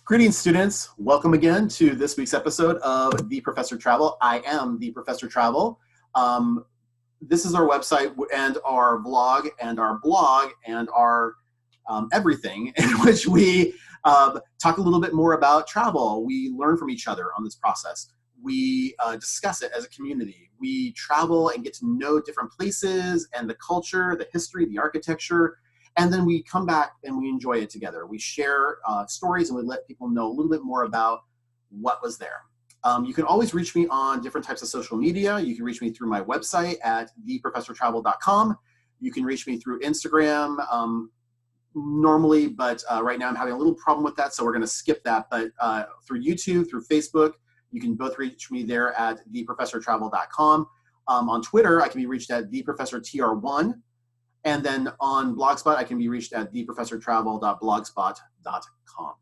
Greetings, students. Welcome again to this week's episode of The Professor Travel. I am The Professor Travel. This is our website and our vlog and our blog and our everything in which we talk a little bit more about travel. We learn from each other on this process. We discuss it as a community. We travel and get to know different places and the culture, the history, the architecture. And then we come back and we enjoy it together. We share stories and we let people know a little bit more about what was there. You can always reach me on different types of social media. You can reach me through my website at theprofessortravel.com. You can reach me through Instagram normally, but right now I'm having a little problem with that, so we're going to skip that. But through YouTube, through Facebook, you can both reach me there at theprofessortravel.com. On Twitter, I can be reached at theprofessortr1. And then on Blogspot, I can be reached at theprofessortravel.blogspot.com.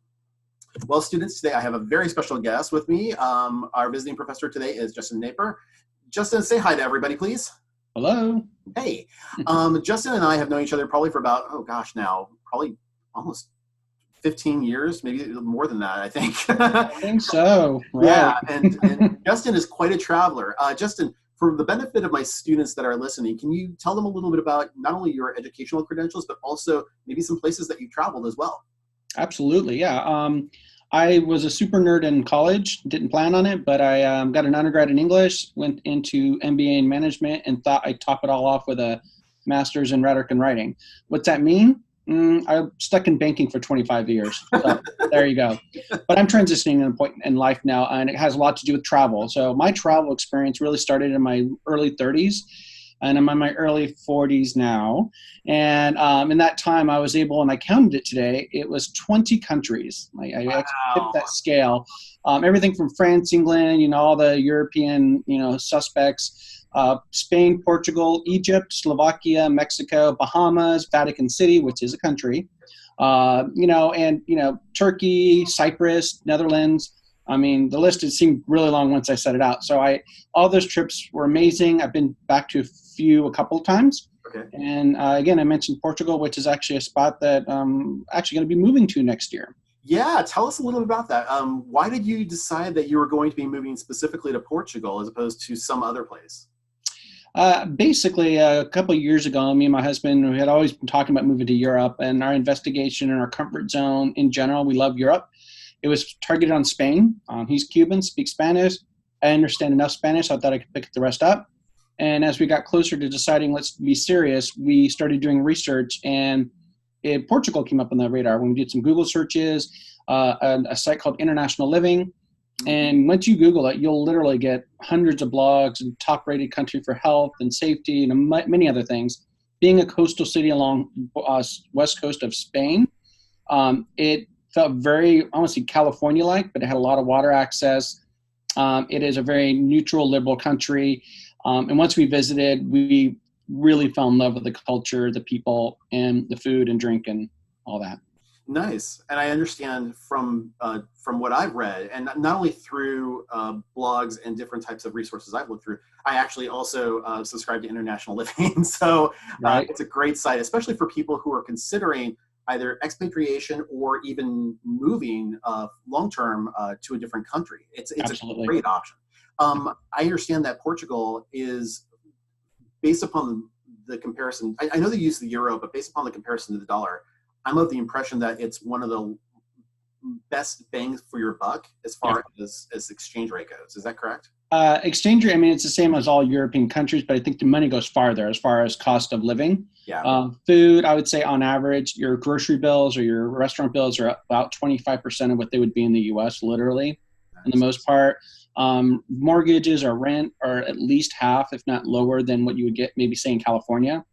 Well, students, today I have a very special guest with me. Our visiting professor today is Justin Knepper. Justin, say hi to everybody, please. Hello. Hey. Justin and I have known each other probably for about, probably almost 15 years, maybe more than that, I think. I think so. Right. Yeah, and Justin is quite a traveler. Justin, for the benefit of my students that are listening, can you tell them a little bit about not only your educational credentials, but also maybe some places that you traveled as well? Absolutely, yeah. I was a super nerd in college, didn't plan on it, but I got an undergrad in English, went into MBA in management, and thought I'd top it all off with a master's in rhetoric and writing. What's that mean? I'm stuck in banking for 25 years. So there you go. But I'm transitioning at a point in life now, and it has a lot to do with travel. So my travel experience really started in my early 30s, and I'm in my early 40s now. And in that time, I was able, and I counted it today, it was 20 countries. I hit that scale. Everything from France, England, all the European, suspects. Spain, Portugal, Egypt, Slovakia, Mexico, Bahamas, Vatican City, which is a country, Turkey, Cyprus, Netherlands. I mean, the list seemed really long once I set it out. So all those trips were amazing. I've been back to a couple of times. Okay. And again, I mentioned Portugal, which is actually a spot that I'm actually going to be moving to next year. Yeah, tell us a little bit about that. Why did you decide that you were going to be moving specifically to Portugal as opposed to some other place? Basically, a couple of years ago, me and my husband had always been talking about moving to Europe, and our investigation and our comfort zone in general, we love Europe. It was targeted on Spain. He's Cuban, speaks Spanish. I understand enough Spanish, so I thought I could pick the rest up. And as we got closer to deciding, let's be serious, we started doing research, and Portugal came up on the radar when we did some Google searches, a site called International Living. And once you Google it, you'll literally get hundreds of blogs and top-rated country for health and safety and many other things. Being a coastal city along west coast of Spain, it felt very, honestly, California-like, but it had a lot of water access. It is a very neutral, liberal country. And once we visited, we really fell in love with the culture, the people, and the food and drink and all that. Nice. And I understand from what I've read, and not only through blogs and different types of resources I've looked through, I actually also subscribe to International Living. So right. It's a great site, especially for people who are considering either expatriation or even moving long-term to a different country. It's Absolutely. A great option. I understand that Portugal is, based upon the comparison, I know they use the euro, but based upon the comparison to the dollar, I'm of the impression that it's one of the best bangs for your buck as far as exchange rate goes. Is that correct? Exchange rate, I mean, it's the same as all European countries, but I think the money goes farther as far as cost of living. Yeah. Food, I would say on average, your grocery bills or your restaurant bills are about 25% of what they would be in the U.S., literally, for the most part. Mortgages or rent are at least half, if not lower, than what you would get maybe, say, in California.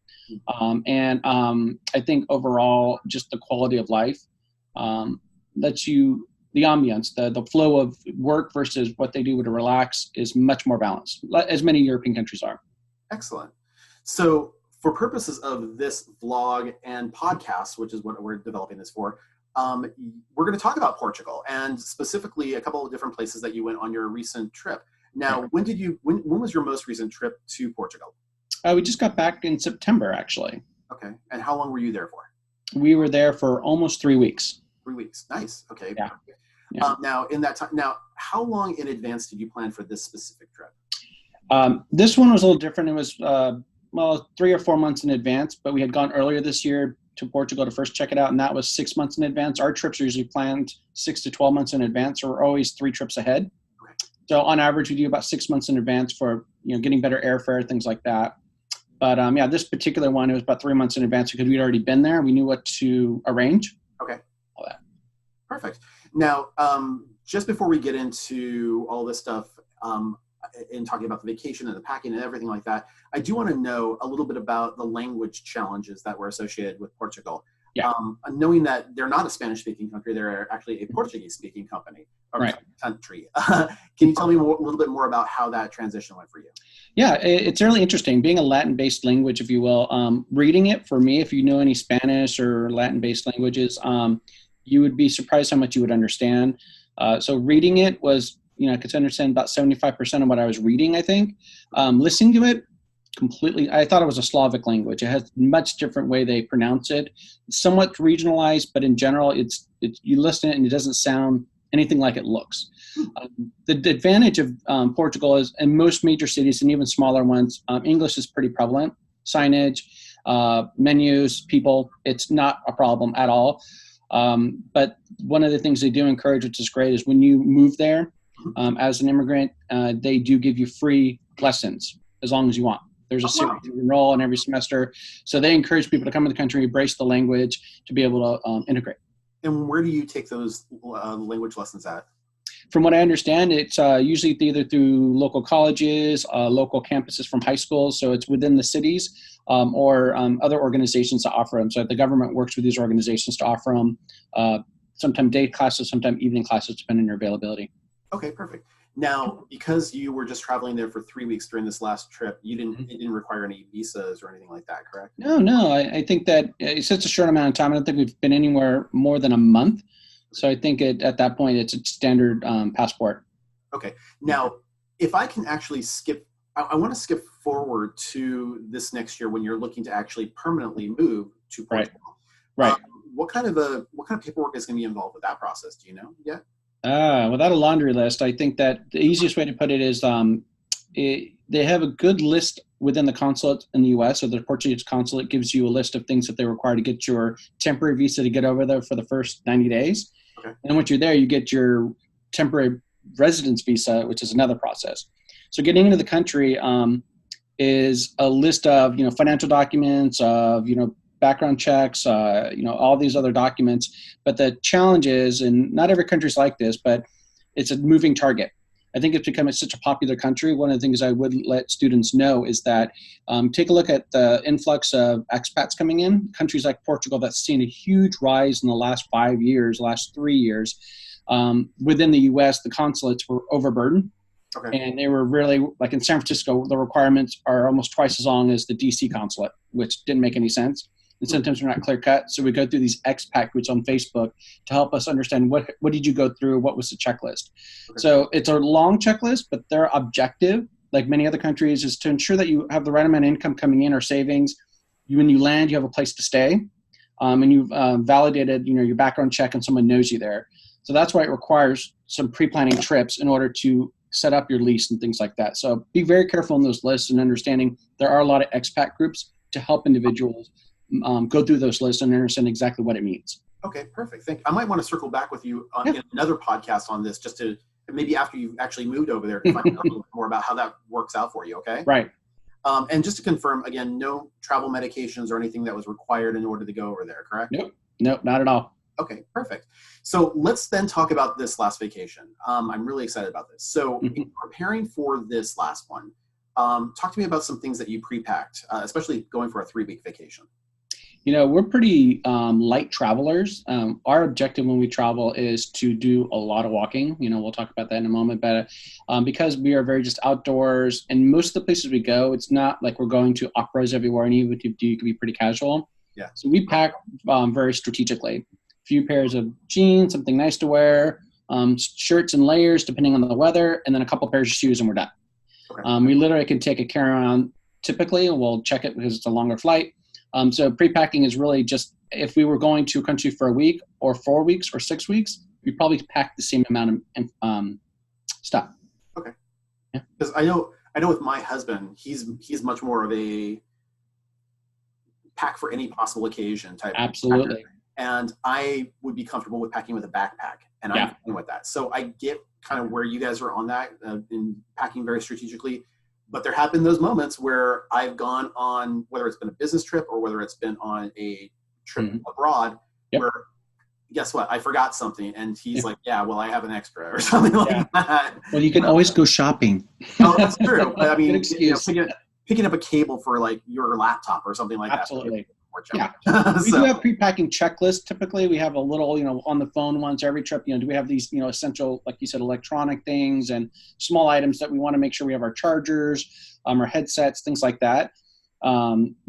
I think overall, just the quality of life lets you, the ambience, the flow of work versus what they do to relax is much more balanced, as many European countries are. Excellent. So for purposes of this vlog and podcast, which is what we're developing this for, we're going to talk about Portugal and specifically a couple of different places that you went on your recent trip. Now, when was your most recent trip to Portugal? We just got back in September, actually. Okay. And how long were you there for? We were there for almost 3 weeks. 3 weeks. Nice. Okay. Yeah. Yeah. Now, in that time, now, how long in advance did you plan for this specific trip? This one was a little different. It was, well, 3 or 4 months in advance, but we had gone earlier this year to Portugal to first check it out, and that was 6 months in advance. Our trips are usually planned 6 to 12 months in advance, so we're always 3 trips ahead. Okay. So on average, we do about 6 months in advance for, getting better airfare, things like that. But yeah, this particular one, it was about 3 months in advance because we'd already been there. We knew what to arrange. Okay. All that. Perfect. Now, just before we get into all this stuff, in talking about the vacation and the packing and everything like that, I do want to know a little bit about the language challenges that were associated with Portugal. Yeah. Knowing that they're not a Spanish-speaking country, they're actually a Portuguese-speaking country. Can you tell me a little bit more about how that transition went for you? Yeah, it's really interesting. Being a Latin-based language, if you will, reading it for me, if you know any Spanish or Latin-based languages, you would be surprised how much you would understand. So reading it was, I could understand about 75% of what I was reading, I think. Listening to it, completely, I thought it was a Slavic language. It has a much different way they pronounce it. It's somewhat regionalized, but in general, it's you listen to it and it doesn't sound anything like it looks. The advantage of Portugal is in most major cities and even smaller ones, English is pretty prevalent. Signage, menus, people, it's not a problem at all. But one of the things they do encourage, which is great, is when you move there as an immigrant, they do give you free lessons as long as you want. There's a series you enroll in every semester. So they encourage people to come to the country, embrace the language, to be able to integrate. And where do you take those language lessons at? From what I understand, it's usually either through local colleges, local campuses from high schools, so it's within the cities, or other organizations that offer them. So the government works with these organizations to offer them sometimes day classes, sometimes evening classes, depending on your availability. Okay, perfect. Now, because you were just traveling there for 3 weeks during this last trip, it didn't require any visas or anything like that, correct? No. I think that it's such a short amount of time. I don't think we've been anywhere more than a month. So I think at that point, it's a standard passport. Okay. Now, if I can actually skip, I want to skip forward to this next year when you're looking to actually permanently move to Portugal. Right. What kind of paperwork is going to be involved with that process? Do you know yet? Without a laundry list, I think that the easiest way to put it is they have a good list within the consulate in the U.S. So the Portuguese consulate gives you a list of things that they require to get your temporary visa to get over there for the first 90 days. Okay. And then once you're there, you get your temporary residence visa, which is another process. So getting into the country is a list of, financial documents, of, background checks, all these other documents. But the challenge is, and not every country's like this, but it's a moving target. I think it's become such a popular country. One of the things I would let students know is that take a look at the influx of expats coming in. Countries like Portugal that's seen a huge rise in the last 5 years, last 3 years. Within the U.S., the consulates were overburdened. Okay. And they were really, like in San Francisco, the requirements are almost twice as long as the D.C. consulate, which didn't make any sense. And sometimes we're not clear cut. So we go through these expat groups on Facebook to help us understand what did you go through? What was the checklist? Okay. So it's a long checklist, but their objective, like many other countries, is to ensure that you have the right amount of income coming in or savings. When you land, you have a place to stay. And you've validated, your background check and someone knows you there. So that's why it requires some pre-planning trips in order to set up your lease and things like that. So be very careful on those lists and understanding there are a lot of expat groups to help individuals go through those lists and understand exactly what it means. Okay, perfect. Thank you. I might want to circle back with you in another podcast on this, just to maybe after you've actually moved over there to find out a little bit more about how that works out for you. Okay. Right. And just to confirm again, no travel medications or anything that was required in order to go over there, correct? Nope, not at all. Okay, perfect. So let's then talk about this last vacation. I'm really excited about this. So in preparing for this last one, talk to me about some things that you pre-packed, especially going for a 3-week vacation. We're pretty light travelers. Our objective when we travel is to do a lot of walking. We'll talk about that in a moment. But because we are very just outdoors, and most of the places we go, it's not like we're going to operas everywhere, and even if you do, you can be pretty casual. Yeah. So we pack very strategically. A few pairs of jeans, something nice to wear, shirts and layers depending on the weather, and then a couple pairs of shoes, and we're done. Okay. We literally can take a carry-on typically, and we'll check it because it's a longer flight. So pre-packing is really just if we were going to a country for a week or 4 weeks or 6 weeks, we probably pack the same amount of stuff. Okay. Yeah. Because I know with my husband, he's much more of a pack for any possible occasion type. Absolutely. Packer. And I would be comfortable with packing with a backpack, and I'm fine with that. So I get kind of where you guys are on that in packing very strategically. But there have been those moments where I've gone on, whether it's been a business trip or whether it's been on a trip abroad, where guess what? I forgot something, and he's like, "Yeah, well, I have an extra," or something like that. Well, you can always go shopping. Oh, that's true. But I mean, picking up a cable for like your laptop or something like Absolutely. that. Yeah. We do have pre-packing checklists. Typically, we have a little, on the phone once every trip. Do we have these, essential, like you said, electronic things and small items that we want to make sure we have our chargers, our headsets, things like that.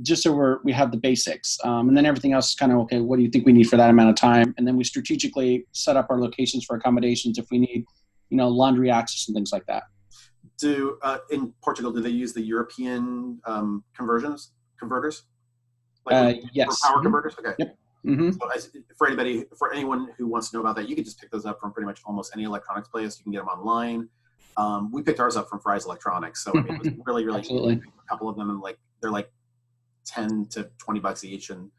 Just so we have the basics. And then everything else is kind of, okay, what do you think we need for that amount of time? And then we strategically set up our locations for accommodations if we need, laundry access and things like that. In Portugal, do they use the European converters? Like yes. For power converters? Okay. Yep. Mm-hmm. So for anyone who wants to know about that, you can just pick those up from pretty much almost any electronics place. You can get them online. We picked ours up from Fry's Electronics. So it was really, really Absolutely. easy. A couple of them, and they're like $10 to $20 each, and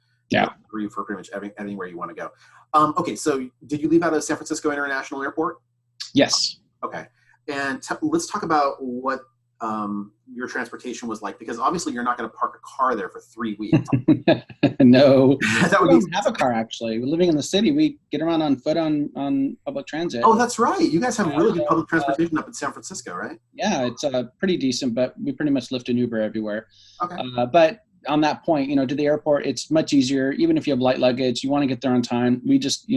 free for pretty much anywhere you want to go. Okay, so did you leave out of San Francisco International Airport? Yes. Okay, and let's talk about what your transportation was like, because obviously you're not going to park a car there for 3 weeks. No, that we don't have a car actually. We're living in the city. We get around on foot on public transit. Oh, that's right. You guys have really good public transportation up in San Francisco, right? Yeah, it's pretty decent, but we pretty much Lyft and Uber everywhere. Okay. But on that point, to the airport, it's much easier. Even if you have light luggage, you want to get there on time. We just,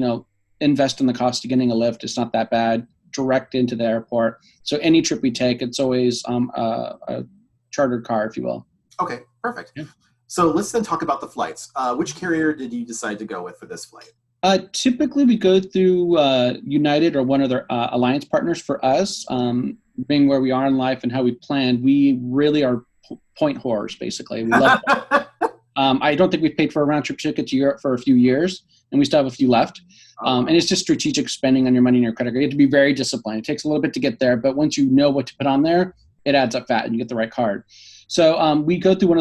invest in the cost of getting a Lyft. It's not that bad. Direct into the airport. So any trip we take, it's always a chartered car, if you will. Okay, perfect. Yeah. So let's then talk about the flights. Which carrier did you decide to go with for this flight? Typically, we go through United or one of their alliance partners. For us, being where we are in life and how we planned, we really are point whores, basically. We love it. I don't think we've paid for a round trip ticket to Europe for a few years, and we still have a few left. And it's just strategic spending on your money and your credit card. You have to be very disciplined. It takes a little bit to get there, but once you know what to put on there, it adds up fat and you get the right card. So we go through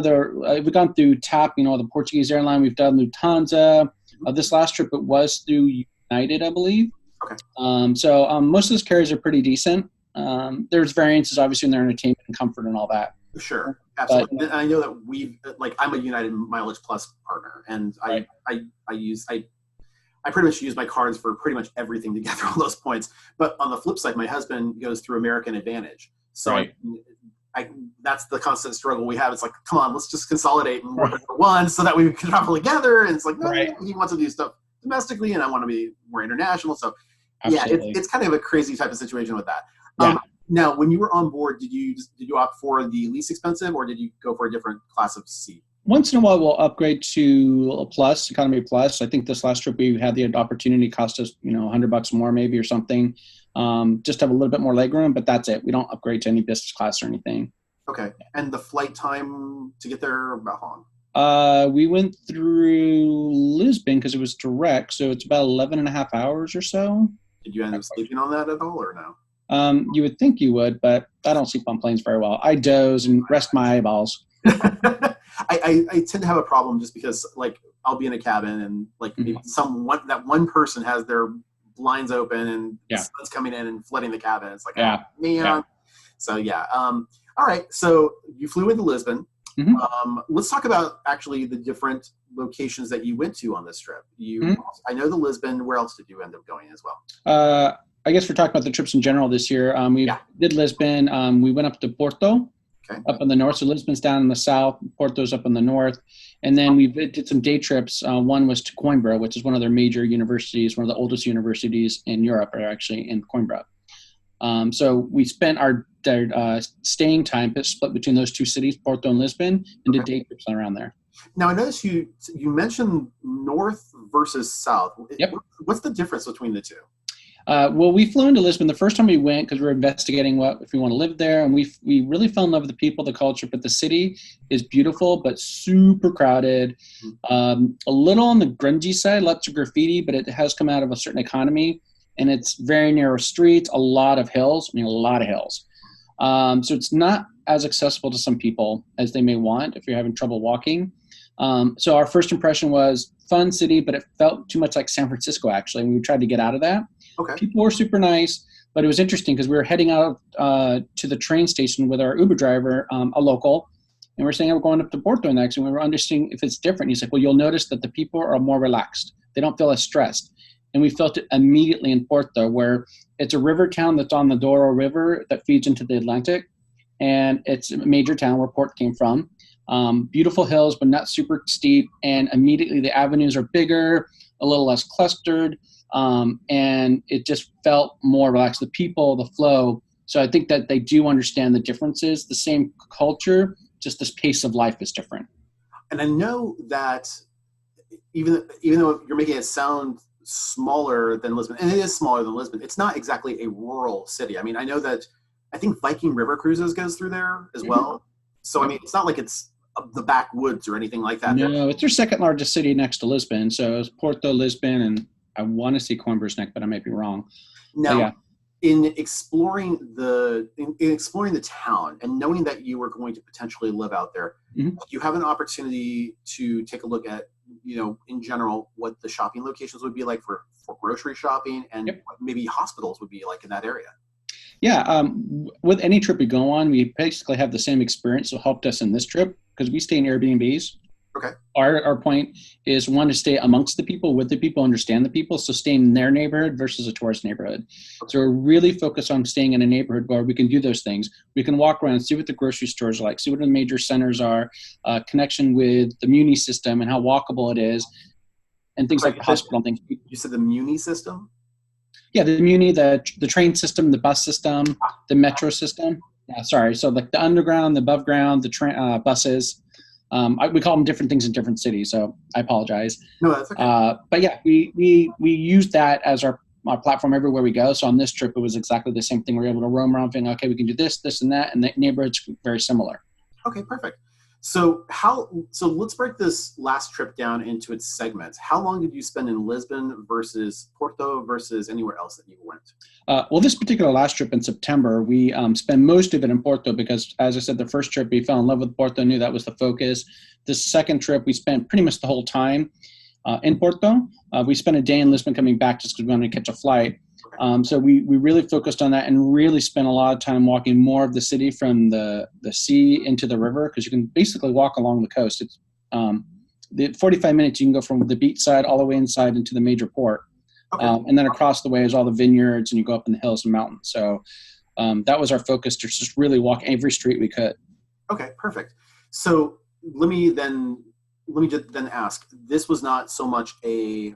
we've gone through TAP, the Portuguese airline. We've done Lufthansa. This last trip, it was through United, I believe. Okay. So most of those carriers are pretty decent. There's variances, obviously, in their entertainment and comfort and all that. Sure. Absolutely. But, I know that I'm a United Mileage Plus partner, and right. I pretty much use my cards for pretty much everything to get through all those points. But on the flip side, my husband goes through American Advantage. So right. That's the constant struggle we have. It's like, come on, let's just consolidate and work for one so that we can travel together. And it's like, no, he wants to do stuff domestically, and I want to be more international. So Absolutely. it's kind of a crazy type of situation with that. Yeah. Now, when you were on board, did you opt for the least expensive, or did you go for a different class of seat? Once in a while, we'll upgrade to a plus, economy plus. I think this last trip we had the opportunity cost us, $100 more maybe or something. Just have a little bit more legroom, but that's it. We don't upgrade to any business class or anything. Okay. And the flight time to get there, about how long? We went through Lisbon because it was direct, so it's about 11 and a half hours or so. Did you end up sleeping on that at all, or no? You would think you would, but I don't sleep on planes very well. I doze and rest my eyeballs. I tend to have a problem just because, I'll be in a cabin and maybe that one person has their blinds open and the sun's coming in and flooding the cabin. It's like, man. Yeah. So all right. So you flew into Lisbon. Mm-hmm. Let's talk about actually the different locations that you went to on this trip. I know the Lisbon. Where else did you end up going as well? I guess we're talking about the trips in general this year. We did Lisbon. We went up to Porto, up in the north. So Lisbon's down in the south, Porto's up in the north. And then we did some day trips. One was to Coimbra, which is one of their major universities, one of the oldest universities in Europe are actually in Coimbra. So we spent our staying time split between those two cities, Porto and Lisbon, and did day trips around there. Now, I noticed you mentioned north versus south. Yep. What's the difference between the two? Well, we flew into Lisbon the first time we went because we were investigating if we want to live there, and we really fell in love with the people, the culture. But the city is beautiful, but super crowded. A little on the grungy side, lots of graffiti, but it has come out of a certain economy. and it's very narrow streets, a lot of hills. I mean, a lot of hills. So it's not as accessible to some people as they may want if you're having trouble walking. So our first impression was fun city, but it felt too much like San Francisco, actually, and we tried to get out of that. Okay. People were super nice, but it was interesting because we were heading out to the train station with our Uber driver, a local, and we're saying, we're going up to Porto next, and we were understanding if it's different. He's like, well, you'll notice that the people are more relaxed. They don't feel as stressed. And we felt it immediately in Porto, where it's a river town that's on the Douro River that feeds into the Atlantic, and it's a major town where Port came from. Beautiful hills, but not super steep, and immediately the avenues are bigger, a little less clustered, and it just felt more relaxed. The people, the flow. So I think that they do understand the differences. The same culture, just this pace of life is different. And I know that even though you're making it sound smaller than Lisbon, and it is smaller than Lisbon, it's not exactly a rural city. I mean, I think Viking River Cruises goes through there as well. So, I mean, it's not like it's the backwoods or anything like that. No, it's their second largest city next to Lisbon. So it's Porto, Lisbon, and I want to say Coimbra's next, but I might be wrong. Now, in exploring the town and knowing that you were going to potentially live out there, you have an opportunity to take a look at, in general, what the shopping locations would be like for grocery shopping, and what maybe hospitals would be like in that area. Yeah, with any trip we go on, we basically have the same experience. So helped us in this trip because we stay in Airbnbs. Okay. Our point is, one, to stay amongst the people, with the people, understand the people. So staying in their neighborhood versus a tourist neighborhood. Okay. So we're really focused on staying in a neighborhood where we can do those things. We can walk around and see what the grocery stores are like, see what the major centers are, connection with the Muni system and how walkable it is, and things like the hospital things. You said the Muni system? Yeah, the Muni, the train system, the bus system, the metro system. Yeah, sorry. So like the underground, the above ground, the train buses. We call them different things in different cities, so I apologize. No, that's okay. But yeah, we use that as our platform everywhere we go. So on this trip, it was exactly the same thing. We were able to roam around, thinking, okay, we can do this, this, and that, and the neighborhood's very similar. Okay, perfect. So let's break this last trip down into its segments. How long did you spend in Lisbon versus Porto versus anywhere else that you went? Well, this particular last trip in September, we spent most of it in Porto because, as I said, the first trip we fell in love with Porto, knew that was the focus. The second trip, we spent pretty much the whole time in Porto. We spent a day in Lisbon coming back just because we wanted to catch a flight. So we really focused on that and really spent a lot of time walking more of the city from the sea into the river, because you can basically walk along the coast. It's the 45 minutes you can go from the beach side all the way inside into the major port. Okay. And then across the way is all the vineyards, and you go up in the hills and mountains. So that was our focus, to just really walk every street we could. Okay, perfect. So let me just ask, this was not so much a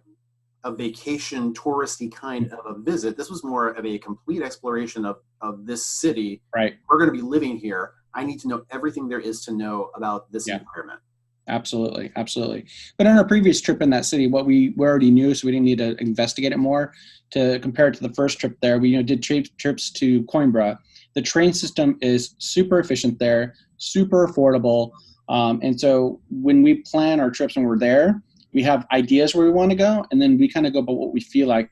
vacation touristy kind of a visit. This was more of a complete exploration of this city. Right. We're going to be living here. I need to know everything there is to know about this environment. Absolutely. But on our previous trip in that city, what we already knew, so we didn't need to investigate it more. To compare it to the first trip there, we did trips to Coimbra. The train system is super efficient there, super affordable. And so when we plan our trips when we're there, we have ideas where we want to go, and then we kind of go by what we feel like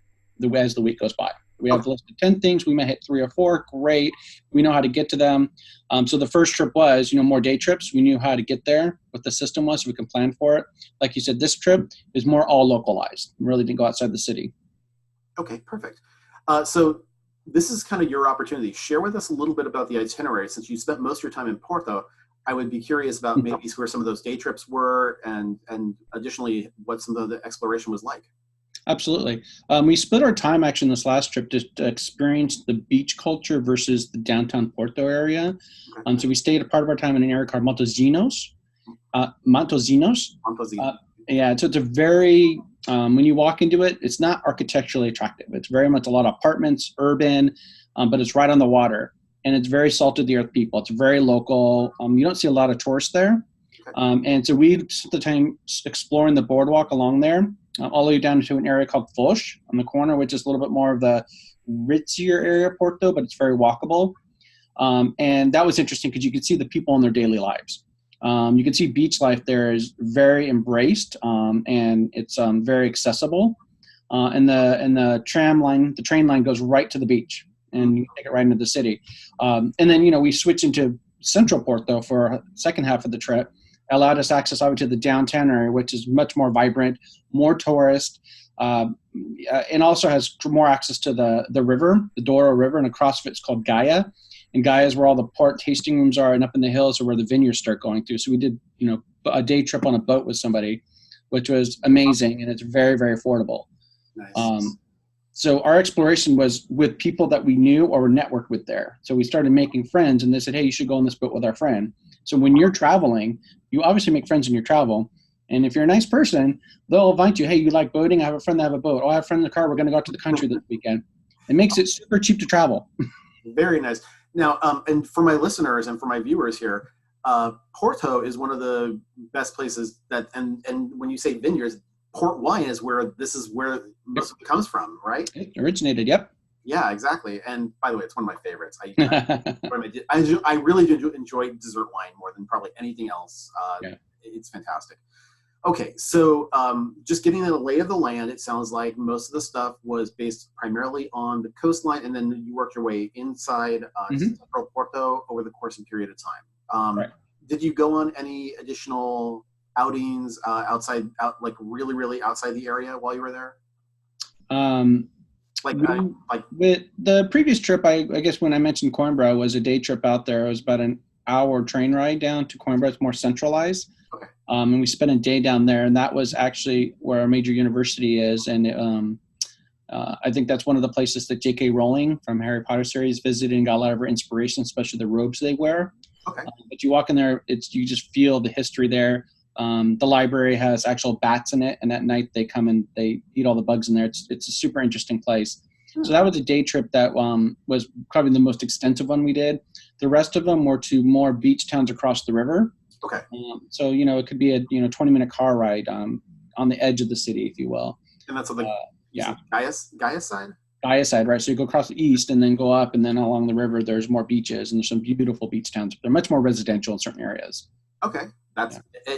as the week goes by. We have a list of 10 things. We might hit 3 or 4. Great. We know how to get to them. So the first trip was, more day trips. We knew how to get there, what the system was, so we can plan for it. Like you said, this trip is more all localized. We really didn't go outside the city. Okay, perfect. So this is kind of your opportunity. Share with us a little bit about the itinerary. Since you spent most of your time in Porto, I would be curious about maybe where some of those day trips were, and additionally what some of the exploration was like. Absolutely. We split our time actually in this last trip to experience the beach culture versus the downtown Porto area. Okay. So we stayed a part of our time in an area called Matosinhos. Yeah, so it's a very, when you walk into it, it's not architecturally attractive. It's very much a lot of apartments, urban, but it's right on the water. And it's very salt of the earth people. It's very local. You don't see a lot of tourists there. And so we spent the time exploring the boardwalk along there, all the way down to an area called Foz on the corner, which is a little bit more of the ritzier area of Porto, but it's very walkable. And that was interesting because you could see the people in their daily lives. You can see beach life there is very embraced, and it's very accessible. and the train line goes right to the beach, and you take it right into the city. And then we switch into Central Porto for a second half of the trip. Allowed us access obviously to the downtown area, which is much more vibrant, more tourist, and also has more access to the river, the Douro River, and across of it's called Gaia. And Gaia is where all the port tasting rooms are, and up in the hills are where the vineyards start going through. So we did, a day trip on a boat with somebody, which was amazing, and it's very, very affordable. Nice. So our exploration was with people that we knew or were networked with there. So we started making friends, and they said, hey, you should go on this boat with our friend. So when you're traveling, you obviously make friends in your travel. And if you're a nice person, they'll invite you, hey, you like boating? I have a friend that have a boat. Oh, I have a friend in the car. We're going to go out to the country this weekend. It makes it super cheap to travel. Very nice. Now, and for my listeners and for my viewers here, Porto is one of the best places that, and when you say vineyards, port wine is where most of it comes from, right? It originated, yep. Yeah, exactly. And by the way, it's one of my favorites. I really do enjoy dessert wine more than probably anything else. Yeah. It's fantastic. Okay, so just getting the lay of the land, it sounds like most of the stuff was based primarily on the coastline, and then you worked your way inside Central Porto over the course and period of time. Right. Did you go on any additional outings like really, really outside the area while you were there? With the previous trip, I guess when I mentioned Coimbra was a day trip out there. It was about an hour train ride down to Coimbra. It's more centralized. Okay. And we spent a day down there, and that was actually where our major university is. And I think that's one of the places that J.K. Rowling from Harry Potter series visited and got a lot of her inspiration, especially the robes they wear. Okay. But you walk in there, you just feel the history there. The library has actual bats in it, and at night they come and they eat all the bugs in there. It's a super interesting place. So that was a day trip that was probably the most extensive one we did. The rest of them were to more beach towns across the river. Okay. So it could be a 20-minute car ride on the edge of the city, if you will. And that's on the Gaia side. Gaia side, right? So you go across the east and then go up, and then along the river there's more beaches, and there's some beautiful beach towns. They're much more residential in certain areas. Okay.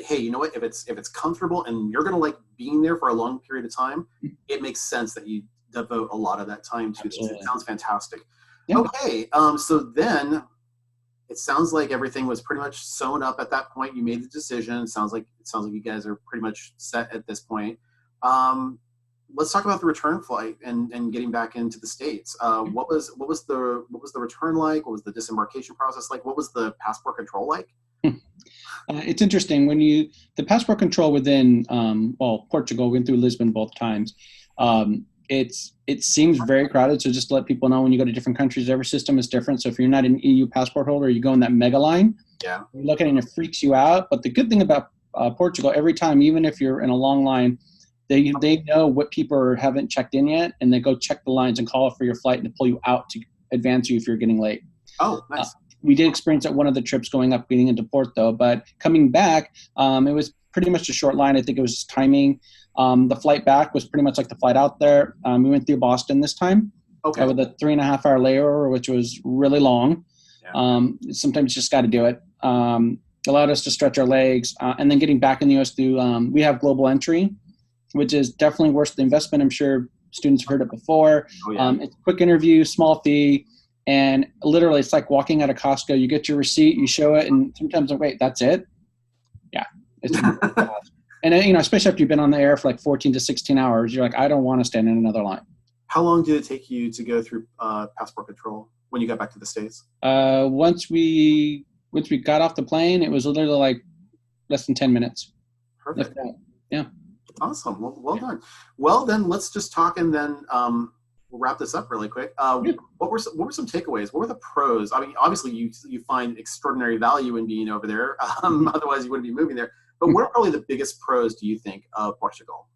Hey, you know what? If it's comfortable and you're gonna like being there for a long period of time, it makes sense that you devote a lot of that time to this. It sounds fantastic. Yeah. Okay, so then it sounds like everything was pretty much sewn up at that point. You made the decision. It sounds like you guys are pretty much set at this point. Let's talk about the return flight and getting back into the States. What was the return like? What was the disembarkation process like? What was the passport control like? It's interesting when the passport control within Portugal, went through Lisbon both times. It seems very crowded. So just to let people know, when you go to different countries, every system is different. So if you're not an EU passport holder, you go in that mega line. Yeah, you look at it and it freaks you out. But the good thing about Portugal, every time, even if you're in a long line, they know what people haven't checked in yet, and they go check the lines and call for your flight and to pull you out to advance you if you're getting late. Oh, nice. We did experience at one of the trips getting into Porto, but coming back, it was pretty much a short line. I think it was just timing. The flight back was pretty much like the flight out there. We went through Boston this time. Okay. With a 3.5-hour layover, which was really long. Yeah. Sometimes you just got to do it. Allowed us to stretch our legs. And then getting back in the U.S. through, we have global entry, which is definitely worth the investment. I'm sure students have heard it before. Oh, yeah. It's a quick interview, small fee. And literally, it's like walking out of Costco. You get your receipt, you show it, and sometimes like, wait, that's it? Yeah. And especially after you've been on the air for like 14 to 16 hours, you're like, I don't want to stand in another line. How long did it take you to go through passport control when you got back to the States? Once we got off the plane, it was literally like less than 10 minutes. Perfect. Yeah. Awesome. Well done. Well, then let's just talk, and then we'll wrap this up really quick. What were some takeaways? What were the pros? I mean, obviously you find extraordinary value in being over there. Otherwise, you wouldn't be moving there. But what are probably the biggest pros, do you think, of Portugal?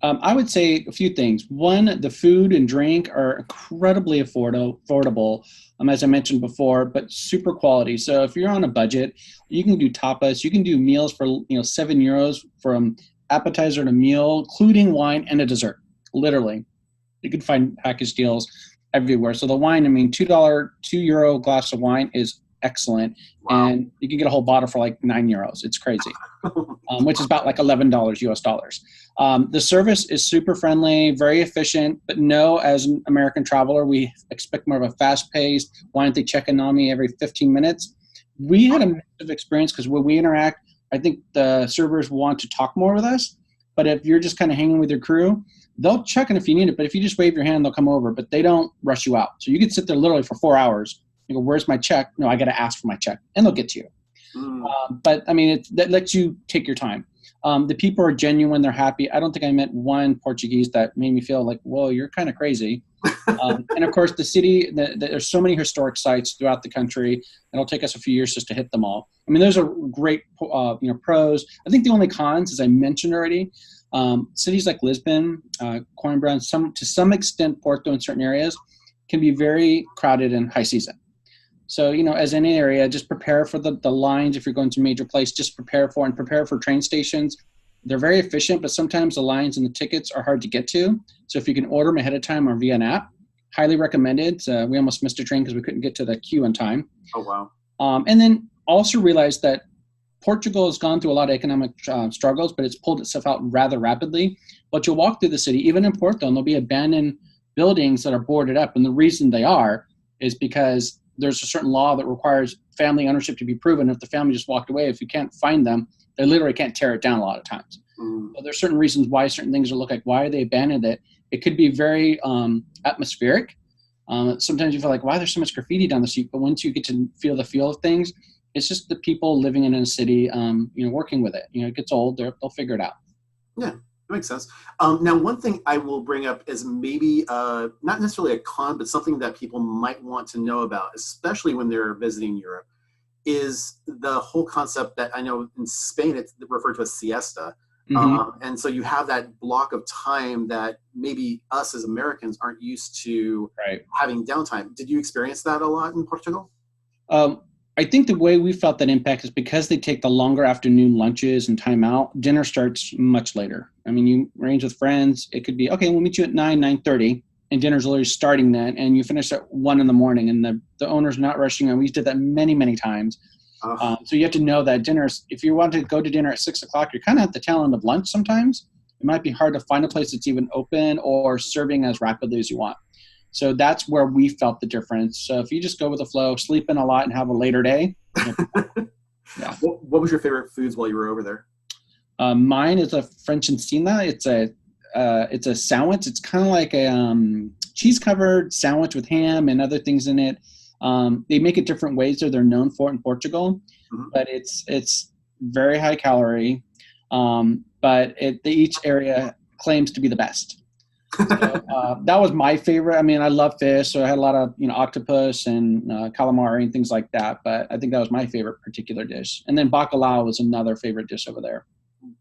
I would say a few things. One, the food and drink are incredibly affordable, as I mentioned before, but super quality. So if you're on a budget, you can do tapas. You can do meals for €7 from appetizer to meal, including wine and a dessert. Literally, you can find package deals everywhere. So the wine, €2 glass of wine is excellent. Wow. And you can get a whole bottle for like €9. It's crazy, which is about like $11 US dollars. The service is super friendly, very efficient, but no, as an American traveler, we expect more of a fast-paced, why don't they check in on me every 15 minutes? We had a mixed experience because when we interact, I think the servers want to talk more with us. But if you're just kind of hanging with your crew, they'll check in if you need it. But if you just wave your hand, they'll come over. But they don't rush you out. So you could sit there literally for 4 hours. You go, where's my check? No, I got to ask for my check. And they'll get to you. But, I mean, that lets you take your time. The people are genuine. They're happy. I don't think I met one Portuguese that made me feel like, whoa, you're kind of crazy. And, of course, the city, there's so many historic sites throughout the country. It'll take us a few years just to hit them all. I mean, those are great pros. I think the only cons, as I mentioned already, cities like Lisbon, Coimbra, and to some extent Porto in certain areas can be very crowded in high season. So, as any area, just prepare for the lines. If you're going to a major place, just prepare for train stations. They're very efficient, but sometimes the lines and the tickets are hard to get to. So if you can order them ahead of time or via an app, highly recommended. We almost missed a train because we couldn't get to the queue in time. Oh, wow. And then also realize that Portugal has gone through a lot of economic struggles, but it's pulled itself out rather rapidly. But you'll walk through the city, even in Porto, and there'll be abandoned buildings that are boarded up. And the reason they are is because there's a certain law that requires family ownership to be proven. If the family just walked away, if you can't find them, they literally can't tear it down a lot of times. So there's certain reasons why certain things look like, why they abandoned it. It could be very atmospheric. Sometimes you feel like, why there's so much graffiti down the street? But once you get to feel the feel of things, it's just the people living in a city, working with it. It gets old, they'll figure it out. Yeah, that makes sense. Now, one thing I will bring up is maybe not necessarily a con, but something that people might want to know about, especially when they're visiting Europe, is the whole concept that I know in Spain it's referred to as siesta. And so you have that block of time that maybe us as Americans aren't used to having downtime. Did you experience that a lot in Portugal? I think the way we felt that impact is because they take the longer afternoon lunches and time out, dinner starts much later. I mean, you arrange with friends. It could be, okay, we'll meet you at 9:30, and dinner's literally starting then, and you finish at 1 in the morning, and the owner's not rushing on. We did that many, many times. So you have to know that if you want to go to dinner at 6 o'clock, you're kind of at the tail end of lunch sometimes. It might be hard to find a place that's even open or serving as rapidly as you want. So that's where we felt the difference. So if you just go with the flow, sleep in a lot, and have a later day. Yeah. What was your favorite foods while you were over there? Mine is a French encina. It's a sandwich. It's kind of like a cheese-covered sandwich with ham and other things in it. They make it different ways that they're known for in Portugal, but it's very high calorie. But each area claims to be the best. So, that was my favorite. I mean, I love fish, so I had a lot of octopus and calamari and things like that. But I think that was my favorite particular dish. And then bacalhau was another favorite dish over there.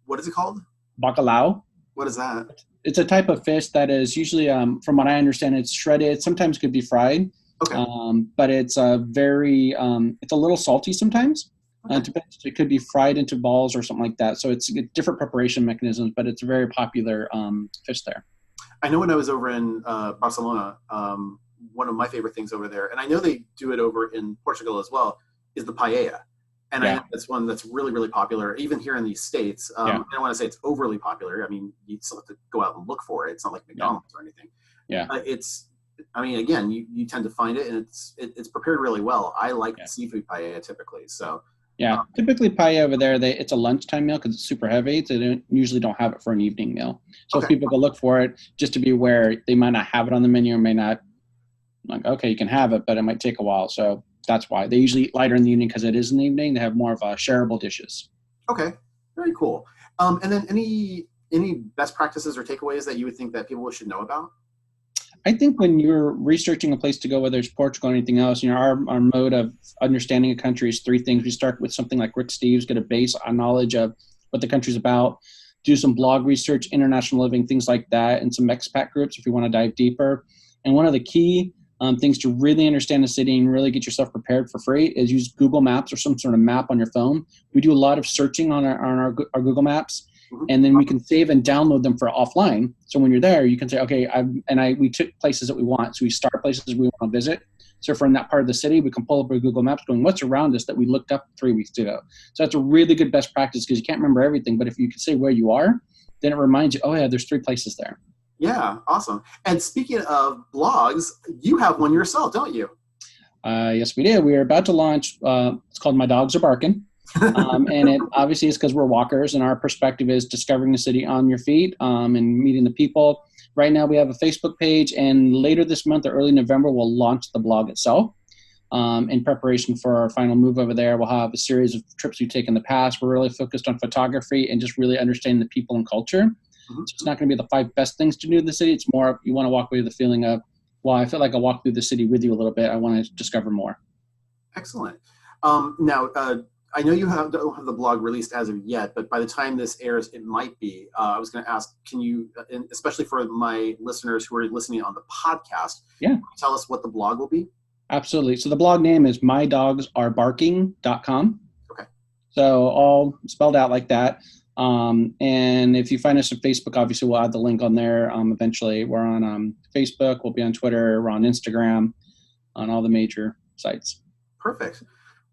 What is it called? Bacalhau. What is that? It's a type of fish that is usually, from what I understand, it's shredded. Sometimes could be fried. Okay. But it's it's a little salty sometimes. Okay. It could be fried into balls or something like that. So it's different preparation mechanisms, but it's a very popular fish there. I know when I was over in Barcelona, one of my favorite things over there, and I know they do it over in Portugal as well, is the paella. And I know that's one that's really, really popular, even here in the States. I don't want to say it's overly popular. I mean, you still have to go out and look for it. It's not like McDonald's or anything. Yeah. Again, you tend to find it, and it's prepared really well. I like the seafood paella typically. So typically paella over there, it's a lunchtime meal because it's super heavy. So they usually don't have it for an evening meal. So if people go look for it, just to be aware, they might not have it on the menu or may not. Like, okay, you can have it, but it might take a while. So that's why they usually eat lighter in the evening because it is in the evening. They have more of shareable dishes. Okay, very cool. And then any best practices or takeaways that you would think that people should know about? I think when you're researching a place to go, whether it's Portugal or anything else, our mode of understanding a country is 3 things. We start with something like Rick Steves, get a base on knowledge of what the country's about, do some blog research, international living, things like that, and some expat groups if you want to dive deeper. And one of the key things to really understand a city and really get yourself prepared for free is use Google Maps or some sort of map on your phone. We do a lot of searching on our Google Maps. And then we can save and download them for offline. So when you're there, you can say, okay, we took places that we want. So we start places we want to visit. So if we're in that part of the city, we can pull up our Google Maps going, what's around us that we looked up 3 weeks ago? So that's a really good best practice because you can't remember everything. But if you can say where you are, then it reminds you, oh yeah, there's 3 places there. Yeah, awesome. And speaking of blogs, you have one yourself, don't you? Yes, we do. We are about to launch, it's called My Dogs Are Barking. And it obviously is because we're walkers and our perspective is discovering the city on your feet and meeting the people. Right now we have a Facebook page, and later this month or early November, we'll launch the blog itself. In preparation for our final move over there, we'll have a series of trips we've taken in the past. We're really focused on photography and just really understanding the people and culture. Mm-hmm. So it's not going to be the 5 best things to do in the city. It's more you want to walk away with the feeling of, well, I feel like I walked through the city with you a little bit. I want to discover more. Excellent. Now, I know you don't have the blog released as of yet, but by the time this airs, it might be. I was going to ask, can you, especially for my listeners who are listening on the podcast, tell us what the blog will be? Absolutely. So the blog name is mydogsarbarking.com. Okay. So all spelled out like that. And if you find us on Facebook, obviously we'll add the link on there. Eventually we're on Facebook, we'll be on Twitter, we're on Instagram, on all the major sites. Perfect.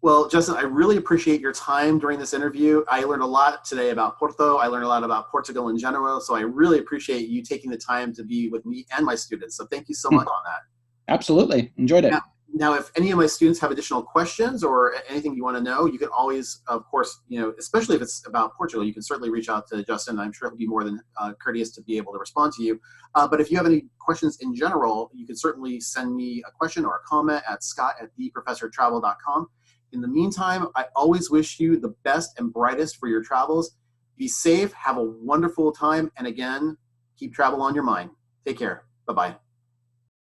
Well, Justin, I really appreciate your time during this interview. I learned a lot today about Porto. I learned a lot about Portugal in general. So I really appreciate you taking the time to be with me and my students. So thank you so much on that. Absolutely. Enjoyed it. Now, if any of my students have additional questions or anything you want to know, you can always, of course, especially if it's about Portugal, you can certainly reach out to Justin. I'm sure he'll be more than courteous to be able to respond to you. But if you have any questions in general, you can certainly send me a question or a comment at scott@theprofessortravel.com. In the meantime, I always wish you the best and brightest for your travels. Be safe, have a wonderful time, and again, keep travel on your mind. Take care. Bye-bye.